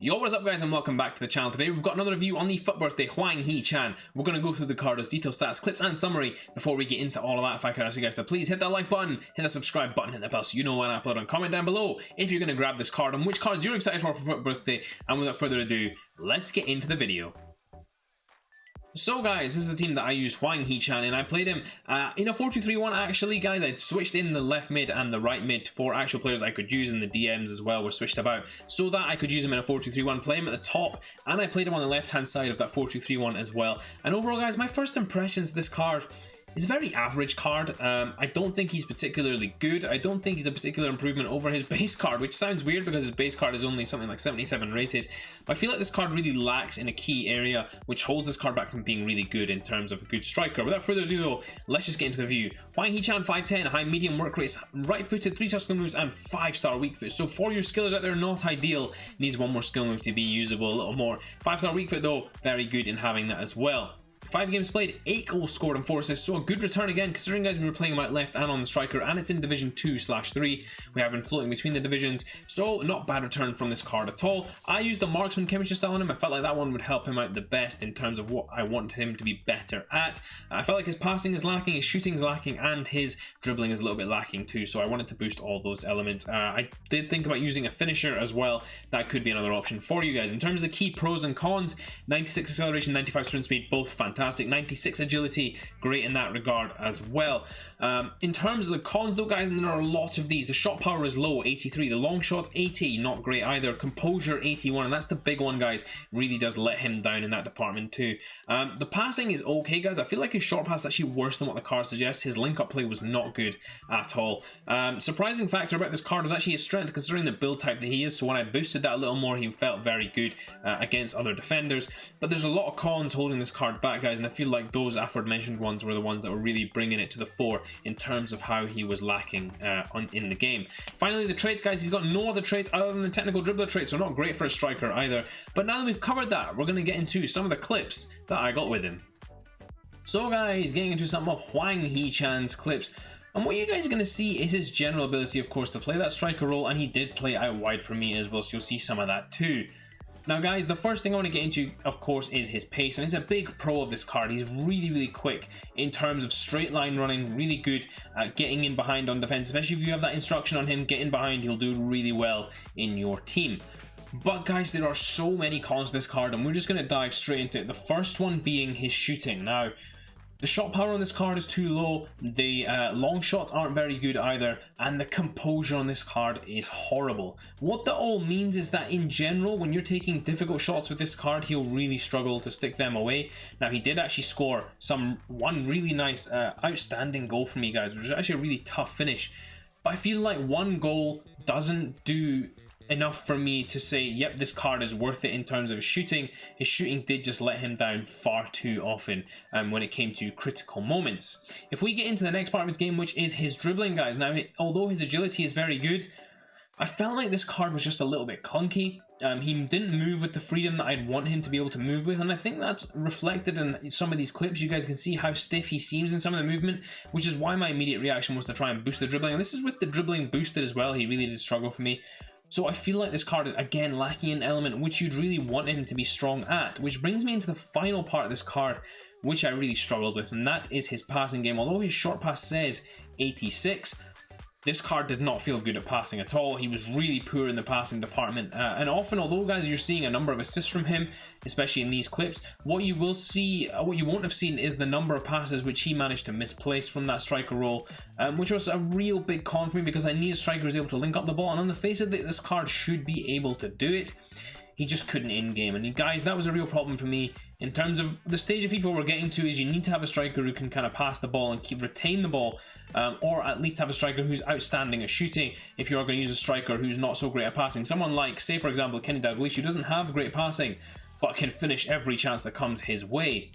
Yo, what is up guys and welcome back to the channel. Today we've got another review on the FUT birthday Hwang Hee-Chan. We're going to go through the card as detailed stats, clips and summary. Before we get into all of that, if I could ask you guys to please hit that like button, hit that subscribe button, hit the bell so you know when I upload, and comment down below if you're going to grab this card and which cards you're excited for FUT birthday. And without further ado, let's get into the video. So guys, this is the team that I used Hwang Hee-Chan and I played him in a 4-2-3-1 actually guys. I switched in the left mid and the right mid for actual players I could use, and the DMs as well were switched about so that I could use him in a 4-2-3-1, play him at the top, and I played him on the left hand side of that 4-2-3-1 as well. And overall guys, my first impressions of this card is a very average card. I don't think he's particularly good. I don't think he's a particular improvement over his base card, which sounds weird because his base card is only something like 77 rated. But I feel like this card really lacks in a key area, which holds this card back from being really good in terms of a good striker. Without further ado though, let's just get into the review. Hwang Hee-Chan, 5'10", high medium work rates, right-footed, 3-star skill moves, and 5-star weak foot. So for your skillers out there, not ideal. Needs one more skill move to be usable, a little more. 5-star weak foot though, very good in having that as well. 5 games played, 8 goals scored and 4 assists, so a good return again, considering guys we were playing him out left and on the striker, and it's in Division 2/3. We have been floating between the divisions, so not bad return from this card at all. I used the marksman chemistry style on him. I felt like that one would help him out the best in terms of what I wanted him to be better at. I felt like his passing is lacking, his shooting is lacking, and his dribbling is a little bit lacking too, so I wanted to boost all those elements. I did think about using a finisher as well. That could be another option for you guys. In terms of the key pros and cons, 96 acceleration, 95 sprint speed, both fantastic. 96 agility, great in that regard as well. In terms of the cons though guys, and there are a lot of these, the shot power is low, 83, the long shot 80, not great either, composure 81, and that's the big one guys, really does let him down in that department too. The passing is okay guys. I feel like his short pass is actually worse than what the card suggests. His link up play was not good at all. Surprising factor about this card was actually his strength, considering the build type that he is, so when I boosted that a little more, he felt very good against other defenders. But there's a lot of cons holding this card back guys, and I feel like those aforementioned ones were the ones that were really bringing it to the fore in terms of how he was lacking in the game. Finally, the traits guys, he's got no other traits other than the technical dribbler traits, so not great for a striker either. But now that we've covered that, we're going to get into some of the clips that I got with him. So guys, getting into some of Hwang Hee-Chan's clips. And what you guys are going to see is his general ability, of course, to play that striker role, and he did play out wide for me as well, so you'll see some of that too. Now guys, the first thing I want to get into, of course, is his pace, and it's a big pro of this card. He's really quick in terms of straight line running, really good at getting in behind on defense, especially if you have that instruction on him, get in behind, he'll do really well in your team. But guys, there are so many cons to this card, and we're just going to dive straight into it. The first one being his shooting. Now, the shot power on this card is too low, the long shots aren't very good either, and the composure on this card is horrible. What that all means is that in general, when you're taking difficult shots with this card, he'll really struggle to stick them away. Now, he did actually score one really nice, outstanding goal for me, guys, which was actually a really tough finish. But I feel like one goal doesn't do enough for me to say, yep, this card is worth it in terms of his shooting. His shooting did just let him down far too often when it came to critical moments. If we get into the next part of his game, which is his dribbling, guys. Now, although his agility is very good, I felt like this card was just a little bit clunky. He didn't move with the freedom that I'd want him to be able to move with, and I think that's reflected in some of these clips. You guys can see how stiff he seems in some of the movement, which is why my immediate reaction was to try and boost the dribbling, and this is with the dribbling boosted as well. He really did struggle for me. So I feel like this card is again lacking an element which you'd really want him to be strong at, which brings me into the final part of this card, which I really struggled with, and that is his passing game. Although his short pass says 86, this card did not feel good at passing at all. He was really poor in the passing department, and often, although guys you're seeing a number of assists from him, especially in these clips, what you will see, what you won't have seen, is the number of passes which he managed to misplace from that striker role, which was a real big con for me because I need a striker who's able to link up the ball, and on the face of it, this card should be able to do it. He just couldn't in-game, and guys, that was a real problem for me. In terms of the stage of FIFA we're getting to, is you need to have a striker who can kind of pass the ball and retain the ball, or at least have a striker who's outstanding at shooting if you're going to use a striker who's not so great at passing. Someone like, say for example, Kenny Dalglish, who doesn't have great passing, but can finish every chance that comes his way.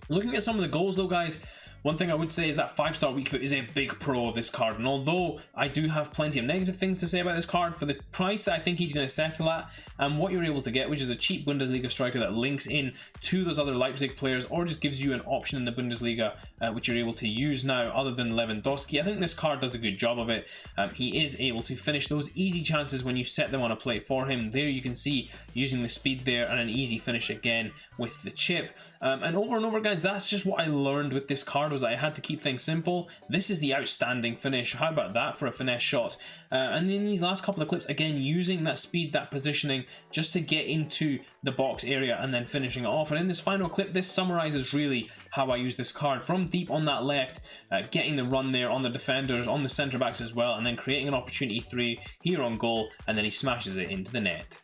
Looking at some of the goals though, guys, One thing I would say is that 5-star weak foot is a big pro of this card, and although I do have plenty of negative things to say about this card, for the price that I think he's going to settle at, and what you're able to get, which is a cheap Bundesliga striker that links in to those other Leipzig players, or just gives you an option in the Bundesliga which you're able to use now other than Lewandowski, I think this card does a good job of it. He is able to finish those easy chances when you set them on a plate for him. There you can see using the speed there and an easy finish again with the chip. And over guys, that's just what I learned with this card, was that I had to keep things simple. This is the outstanding finish. How about that for a finesse shot? And in these last couple of clips, again, using that speed, that positioning, just to get into the box area and then finishing it off. And in this final clip, this summarizes really how I use this card. From deep on that left, getting the run there on the defenders, on the centre backs as well, and then creating an opportunity 3 here on goal, and then he smashes it into the net.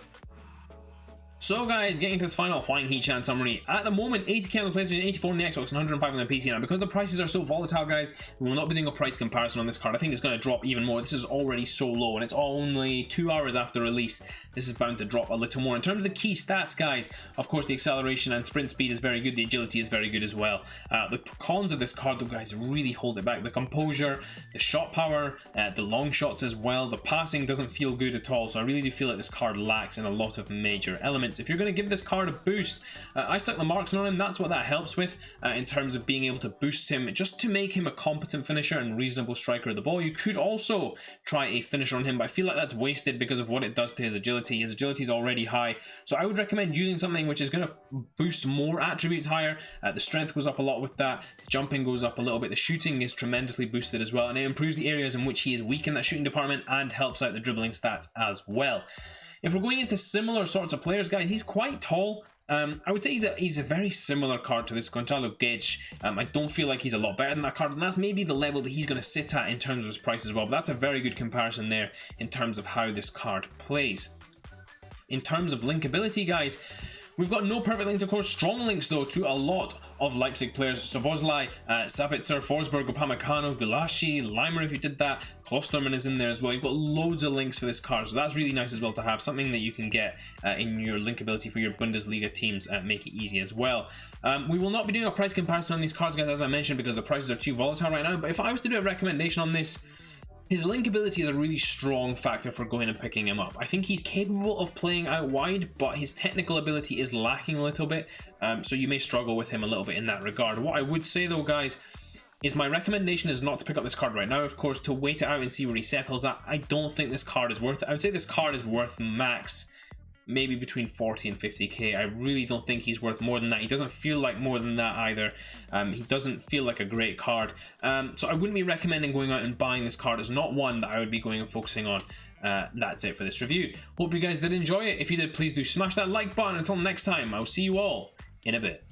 So guys, getting to this final Hwang Hee-Chan summary. At the moment, 80k on the PlayStation, 84 on the Xbox, and 105 on the PC. Now, because the prices are so volatile, guys, we will not be doing a price comparison on this card. I think it's going to drop even more. This is already so low, and it's only 2 hours after release. This is bound to drop a little more. In terms of the key stats, guys, of course, the acceleration and sprint speed is very good. The agility is very good as well. The cons of this card, though, guys, really hold it back. The composure, the shot power, the long shots as well. The passing doesn't feel good at all, so I really do feel like this card lacks in a lot of major elements. If you're going to give this card a boost, I stuck the marksman on him. That's what that helps with in terms of being able to boost him, just to make him a competent finisher and reasonable striker of the ball. You could also try a finisher on him, but I feel like that's wasted because of what it does to his agility. His agility is already high, so I would recommend using something which is going to boost more attributes higher. The strength goes up a lot with that, the jumping goes up a little bit, the shooting is tremendously boosted as well, and it improves the areas in which he is weak in that shooting department and helps out the dribbling stats as well. If we're going into similar sorts of players, guys, he's quite tall. I would say he's a very similar card to this Gonçalo Guedes. I don't feel like he's a lot better than that card, and that's maybe the level that he's going to sit at in terms of his price as well. But that's a very good comparison there in terms of how this card plays. In terms of linkability, guys, we've got no perfect links, of course. Strong links, though, to a lot of Leipzig players. Szoboszlai, Sabitzer, Forsberg, Upamecano, Gulashi, Leimer if you did that. Klosterman is in there as well. You've got loads of links for this card, so that's really nice as well to have. Something that you can get in your linkability for your Bundesliga teams, make it easy as well. We will not be doing a price comparison on these cards, guys, as I mentioned, because the prices are too volatile right now. But if I was to do a recommendation on this, his linkability is a really strong factor for going and picking him up. I think he's capable of playing out wide, but his technical ability is lacking a little bit, so you may struggle with him a little bit in that regard. What I would say, though, guys, is my recommendation is not to pick up this card right now, of course, to wait it out and see where he settles at. I don't think this card is worth it. I would say this card is worth max maybe between 40 and 50k. I really don't think he's worth more than that. He doesn't feel like more than that either. He doesn't feel like a great card. So I wouldn't be recommending going out and buying this card. It's not one that I would be going and focusing on. That's it for this review. Hope you guys did enjoy it. If you did, please do smash that like button. Until next time, I'll see you all in a bit.